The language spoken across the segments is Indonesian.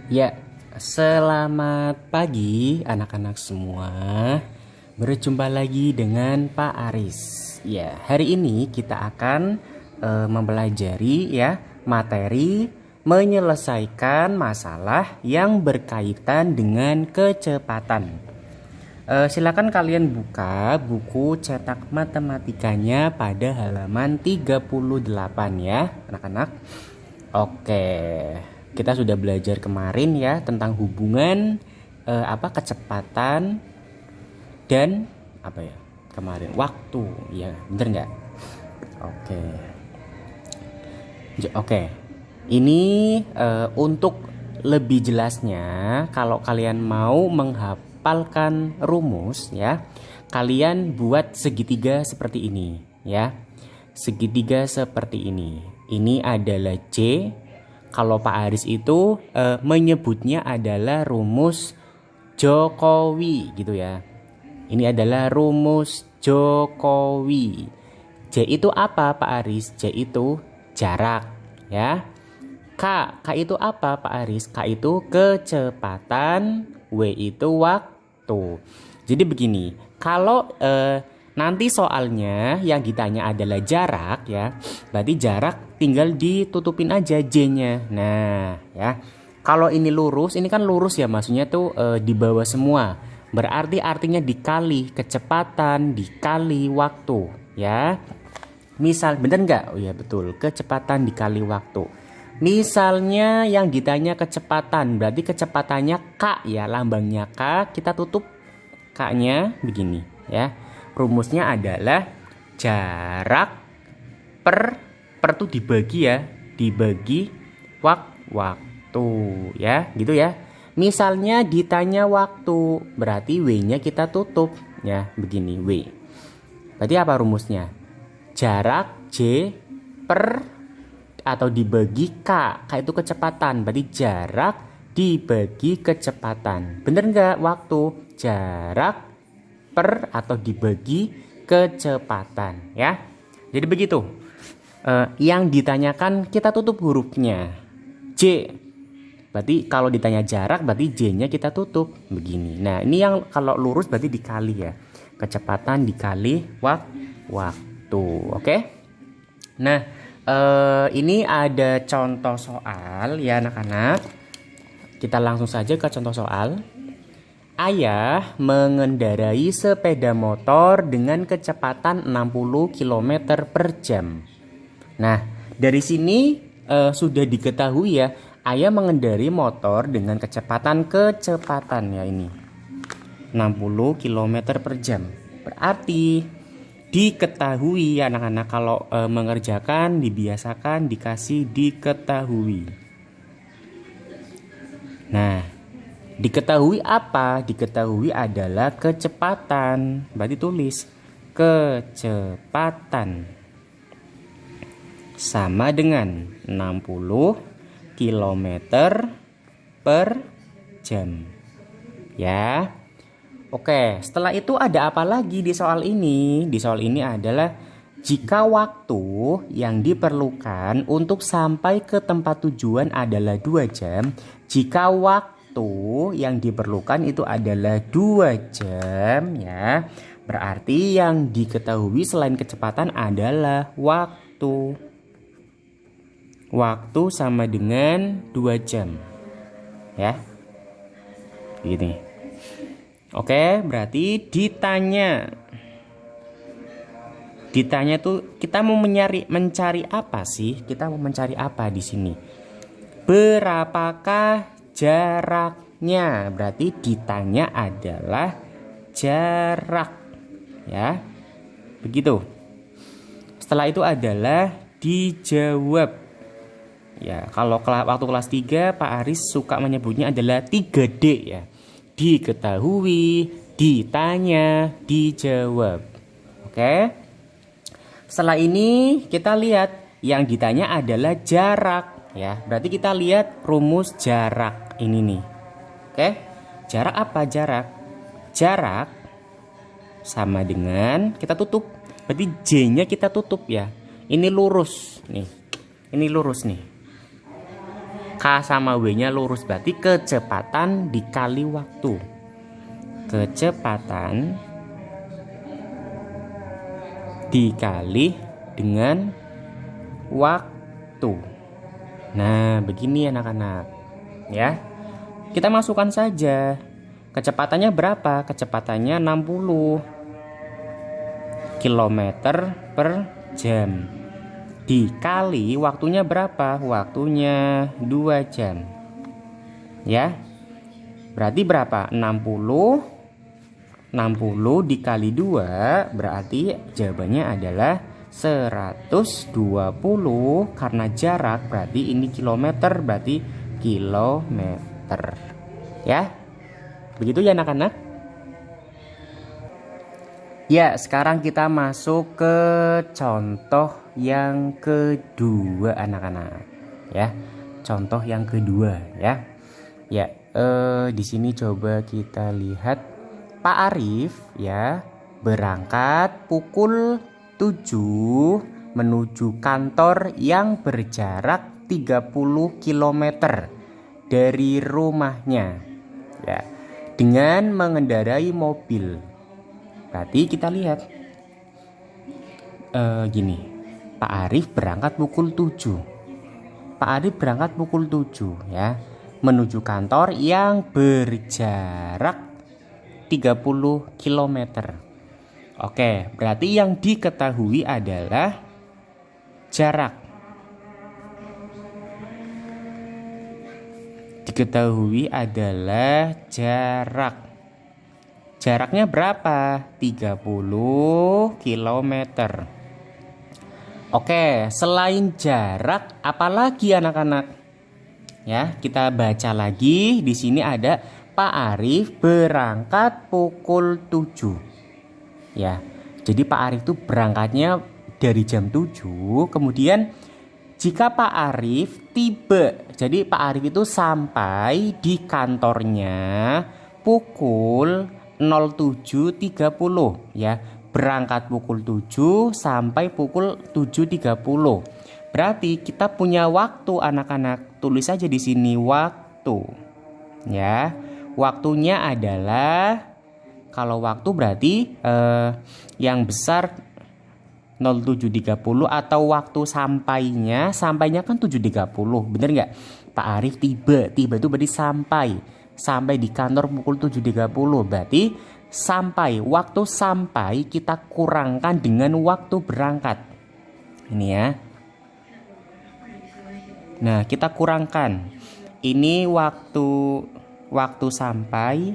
Ya, selamat pagi anak-anak semua. Berjumpa lagi dengan Pak Aris. Ya, hari ini kita akan mempelajari ya materi menyelesaikan masalah yang berkaitan dengan kecepatan. Silakan kalian buka buku cetak matematikanya pada halaman 38 ya, anak-anak. Oke, kita sudah belajar kemarin ya tentang hubungan kecepatan dan apa ya kemarin waktu ya, bener nggak? Oke, oke. Ini untuk lebih jelasnya, kalau kalian mau menghafalkan rumus ya, kalian buat segitiga seperti ini ya, segitiga seperti ini. Ini adalah J. Kalau Pak Aris itu menyebutnya adalah rumus Jokowi gitu ya. Ini adalah rumus Jokowi. J itu apa Pak Aris? J itu jarak ya. K itu apa Pak Aris? K itu kecepatan, W itu waktu. Jadi begini, kalau nanti soalnya yang ditanya adalah jarak ya, berarti jarak tinggal ditutupin aja J-nya. Nah ya, kalau ini lurus, ini kan lurus ya, maksudnya tuh di bawah semua. Berarti artinya dikali kecepatan dikali waktu ya. Misal, bener nggak? Oh ya betul, kecepatan dikali waktu. Misalnya yang ditanya kecepatan, berarti kecepatannya K ya, lambangnya K, kita tutup K-nya begini ya. Rumusnya adalah jarak per tuh dibagi ya, dibagi waktu ya, gitu ya. Misalnya ditanya waktu, berarti W-nya kita tutup ya, begini W. Berarti apa rumusnya? Jarak J per atau dibagi K. K itu kecepatan, berarti jarak dibagi kecepatan. Bener nggak waktu? Jarak per atau dibagi kecepatan ya. Jadi begitu. Yang ditanyakan kita tutup hurufnya J. Berarti kalau ditanya jarak berarti J-nya kita tutup begini. Nah ini yang kalau lurus berarti dikali ya, kecepatan dikali waktu. Oke. Nah ini ada contoh soal ya anak-anak. Kita langsung saja ke contoh soal. Ayah mengendarai sepeda motor dengan kecepatan 60 km per jam. Nah, dari sini sudah diketahui ya, ayah mengendarai motor dengan kecepatan ya ini 60 km per jam. Berarti diketahui ya anak-anak, kalau mengerjakan dibiasakan dikasih diketahui. Nah, diketahui apa? Diketahui adalah kecepatan. Berarti tulis kecepatan sama dengan 60 km per jam. Ya. Oke, setelah itu ada apa lagi di soal ini? Di soal ini adalah jika waktu yang diperlukan untuk sampai ke tempat tujuan adalah 2 jam, jika waktu yang diperlukan itu adalah 2 jam ya, berarti yang diketahui selain kecepatan adalah waktu. Waktu sama dengan 2 jam ya. Gini. Oke, berarti ditanya tuh kita mau mencari apa sih? Kita mau mencari apa di sini? Berapakah jaraknya? Berarti ditanya adalah jarak. Ya. Begitu. Setelah itu adalah dijawab. Ya, kalau waktu kelas 3 Pak Aris suka menyebutnya adalah 3D ya. Diketahui, ditanya, dijawab. Oke. Setelah ini kita lihat yang ditanya adalah jarak ya. Berarti kita lihat rumus jarak ini nih. Oke. Jarak apa jarak? Jarak sama dengan kita tutup. Berarti J-nya kita tutup ya. Ini lurus nih. Ini lurus nih. K sama W-nya lurus, berarti kecepatan dikali waktu. Kecepatan dikali dengan waktu. Nah, begini anak-anak. Ya. Kita masukkan saja. Kecepatannya berapa? Kecepatannya 60 km per jam. Dikali waktunya berapa? Waktunya 2 jam. Ya. Berarti berapa? 60 dikali 2 berarti jawabannya adalah 120, karena jarak berarti ini kilometer, berarti kilometer. Ya. Begitu ya anak-anak? Ya, sekarang kita masuk ke contoh yang kedua anak-anak. Ya. Contoh yang kedua ya. Ya, di sini coba kita lihat Pak Arif ya berangkat pukul 7 menuju kantor yang berjarak 30 km dari rumahnya ya, dengan mengendarai mobil. Berarti kita lihat gini, Pak Arif berangkat pukul 7. Pak Arif berangkat pukul 7 ya, menuju kantor yang berjarak 30 km. Oke, berarti yang diketahui adalah jarak. Diketahui adalah jarak. Jaraknya berapa? 30 km. Oke, selain jarak, apalagi anak-anak? Ya, kita baca lagi. Di sini ada Pak Arif berangkat pukul 7. Ya, jadi Pak Arif itu berangkatnya dari jam 7. Kemudian jika Pak Arif tiba, jadi Pak Arif itu sampai di kantornya pukul 07.30 ya. Berangkat pukul 7 sampai pukul 7.30. Berarti kita punya waktu anak-anak. Tulis saja di sini waktu. Ya. Waktunya adalah, kalau waktu berarti yang besar 07.30, atau waktu sampainya kan 7.30, bener nggak? Pak Arif tiba itu berarti sampai di kantor pukul 7.30, berarti waktu sampai kita kurangkan dengan waktu berangkat. Ini ya. Nah, kita kurangkan. Ini waktu sampai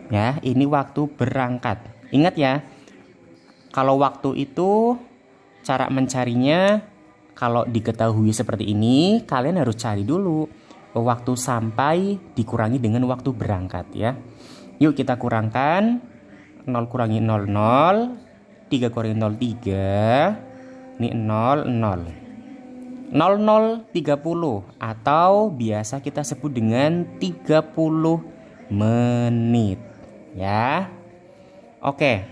ya, ini waktu berangkat. Ingat ya, kalau waktu itu cara mencarinya, kalau diketahui seperti ini, kalian harus cari dulu waktu sampai dikurangi dengan waktu berangkat ya. Yuk kita kurangkan. 0 kurangi 0, 0. 3 kurangi 0, 3. Ini 0, 0. 00.30 atau biasa kita sebut dengan 30 menit ya. Oke.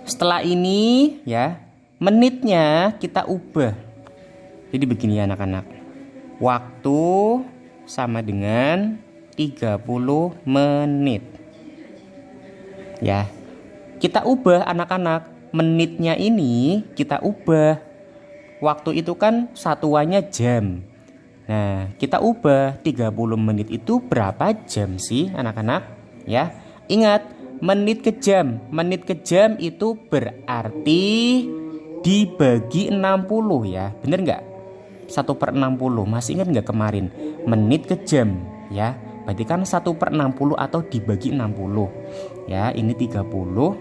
Setelah ini ya, menitnya kita ubah. Jadi begini ya anak-anak. Waktu sama dengan 30 menit. Ya. Kita ubah anak-anak. Menitnya ini kita ubah. Waktu itu kan satuannya jam. Nah, kita ubah 30 menit itu berapa jam sih anak-anak? Ya, ingat menit ke jam. Menit ke jam itu berarti dibagi 60 ya. Bener nggak? 1/60. Masih ingat nggak kemarin? Menit ke jam ya. Berarti kan 1/60 atau dibagi 60. Ya, ini 30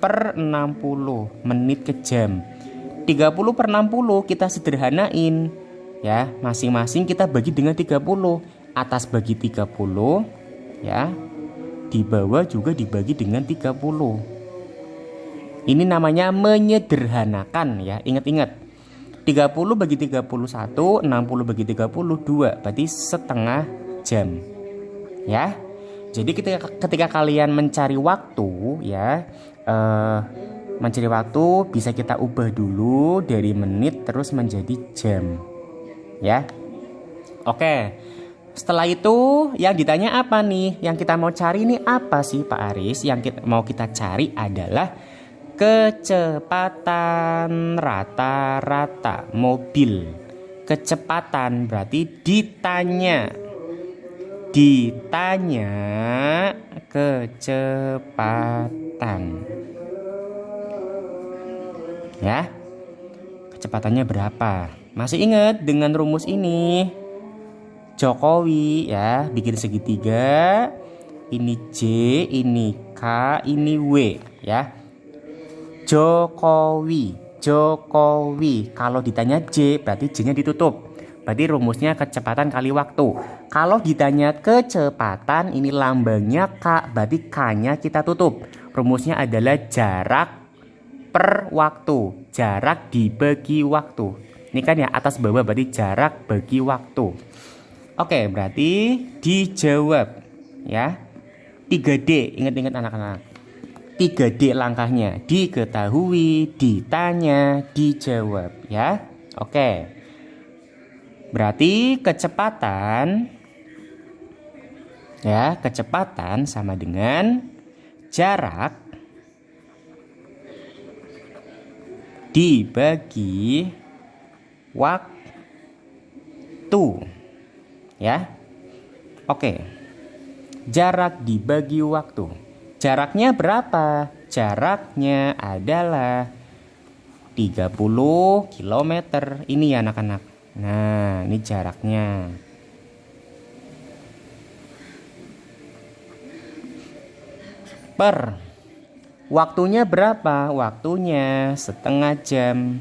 per 60 menit ke jam. 30/60 kita sederhanain ya, masing-masing kita bagi dengan 30. Atas bagi 30 ya, di bawah juga dibagi dengan 30. Ini namanya menyederhanakan ya. Ingat-ingat, 30 bagi 31, 60 bagi 32, berarti setengah jam ya. Jadi ketika kalian mencari waktu ya, Mencari waktu bisa kita ubah dulu dari menit terus menjadi jam. Ya. Oke. Setelah itu yang ditanya apa nih? Yang kita mau cari nih apa sih Pak Aris? Yang mau kita cari adalah kecepatan rata-rata mobil. Kecepatan berarti ditanya kecepatan. Ya, kecepatannya berapa? Masih ingat dengan rumus ini? Jokowi ya, bikin segitiga. Ini J, ini K, ini W ya. Jokowi. Kalau ditanya J, berarti J-nya ditutup. Berarti rumusnya kecepatan kali waktu. Kalau ditanya kecepatan, ini lambangnya K, berarti K-nya kita tutup. Rumusnya adalah jarak per waktu, jarak dibagi waktu. Ini kan ya atas bawah, berarti jarak bagi waktu. Oke, berarti dijawab ya. 3D, ingat-ingat anak-anak. 3D langkahnya, diketahui, ditanya, dijawab ya. Oke. Berarti kecepatan ya, kecepatan sama dengan jarak dibagi waktu ya. Oke. Jarak dibagi waktu. Jaraknya berapa? Jaraknya adalah 30 km. Ini ya anak-anak. Nah, ini jaraknya. Per waktunya berapa? Waktunya setengah jam.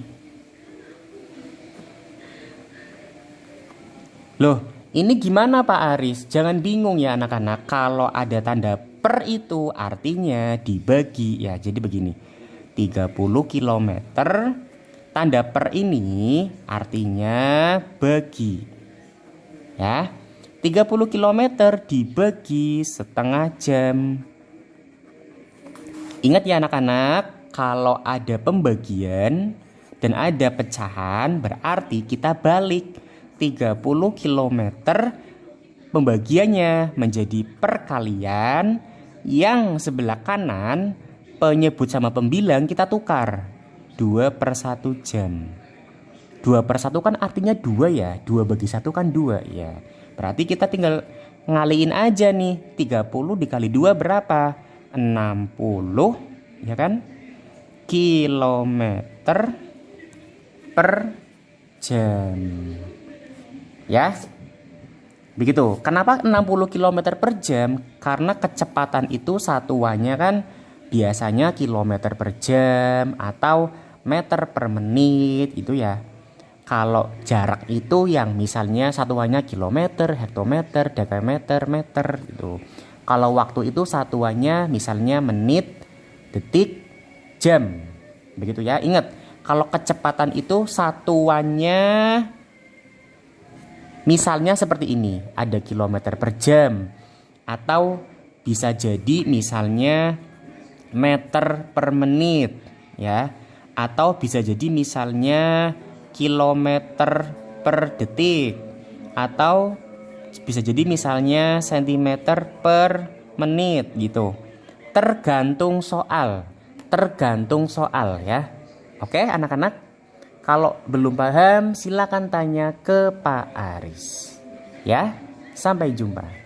Loh, ini gimana Pak Aris? Jangan bingung ya anak-anak. Kalau ada tanda per itu artinya dibagi ya. Jadi begini. 30 km. Tanda per ini artinya bagi. Ya. 30 km dibagi setengah jam. Ingat ya anak-anak, kalau ada pembagian dan ada pecahan berarti kita balik 30 km pembagiannya menjadi perkalian, yang sebelah kanan penyebut sama pembilang kita tukar 2/1 jam. 2/1 kan artinya 2 ya, 2 bagi 1 kan 2 ya. Berarti kita tinggal ngaliin aja nih, 30 dikali 2 berapa? 60 ya kan, kilometer per jam ya. Begitu. Kenapa 60 km per jam? Karena kecepatan itu satuannya kan biasanya kilometer per jam atau meter per menit gitu ya. Kalau jarak itu yang misalnya satuannya kilometer, hektometer, dekameter, meter gitu. Kalau waktu itu satuannya misalnya menit, detik, jam. Begitu ya. Ingat, kalau kecepatan itu satuannya misalnya seperti ini, ada kilometer per jam. Atau bisa jadi misalnya meter per menit ya. Atau bisa jadi misalnya kilometer per detik. Atau bisa jadi misalnya sentimeter per menit gitu. Tergantung soal ya. Oke anak-anak, kalau belum paham silakan tanya ke Pak Aris ya. Sampai jumpa.